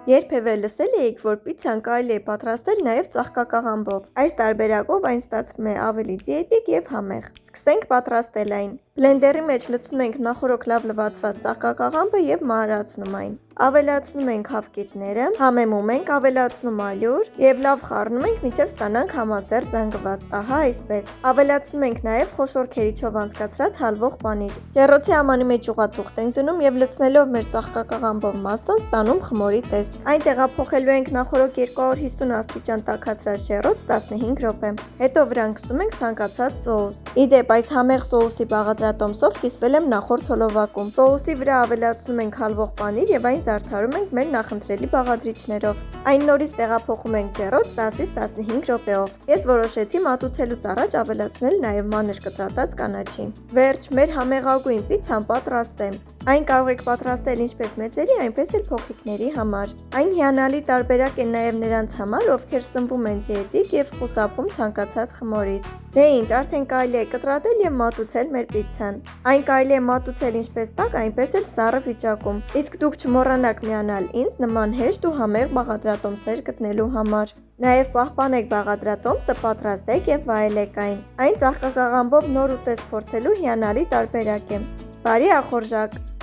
Երբևէ լսել եք, որ պիցցան կարելի է պատրաստել նաև ծաղկակաղամբով։ Այս տարբերակով այն ստացվում է ավելի դիետիկ և համեղ։ Սկսենք պատրաստել այն։ Բլենդերի մեջ լցնում ենք նախօրոք լավ լվացված ծաղկակաղամբը և մահրացնում այն։ Ավելացնում ենք հավկիթները, համեմում ենք, ավելացնում ալյուր և լավ խառնում ենք, մինչև ստանանք համասեռ զանգված, ահա այսպես։ Ավելացնում ենք նաև խոշոր քերիչով անցկացրած հալվող պանիր։ Ջեռոցի համանի մեջ ուղղաթուղթ ենք դնում և լցնելով մեր ծաղկակաղամբով մասսան ստանում խմորի տեսք։ Այն տեղափոխելու ենք նախօրոք 250 աստիճան տաքացրած ջեռոց 15 րոպե։ Հետո վրան քսում ենք ցանկացած սոուս։ Ի դեպ, այս համեղ սոուսի բաղադրատոմսով կիսվել եմ նախորդ հոլովակում։ Սոուսի վրա ավելացնում ենք հալվող պանիր և այն զարդարում ենք մեր նախընտրելի բաղադրիչներով։ Այն նորից տեղափոխում ենք ջեռոց 10-ից 15 րոպեով։ Ես որոշեցի մատուցելուց առաջ ավելացնել նաև մանր կտրատած կանաչի։ Վերջ, մեր համեղագույն պիցցան պատրաստ է։ Այն կարող եք պատրաստել ինչպես մեծերի, այնպես էլ փոքրիկների համար։ Այն հիանալի տարբերակ է նաև նրանց համար, ովքեր սնվում են դիետիկ և խուսափում ցանկացած խմորից։ Դե ինչ, արդեն կարելի է կտրատել և մատուցել մեր պիցցան։ Այն կարելի է մատուցել ինչպես տաք, այնպես էլ սառը վիճակում։ Իսկ դուք չմոռանաք միանալ ինձ նման հեշտ ու համեղ բաղադրատոմսեր գտնելու համար։ Նաև պահպանեք բաղադրատոմսը, պատրաստեք և վայելեք այն։ Այն ծաղկակաղամբով նոր ուտեստ փորձելու հիանալի տարբերակ է։ Բարի ախորժակ։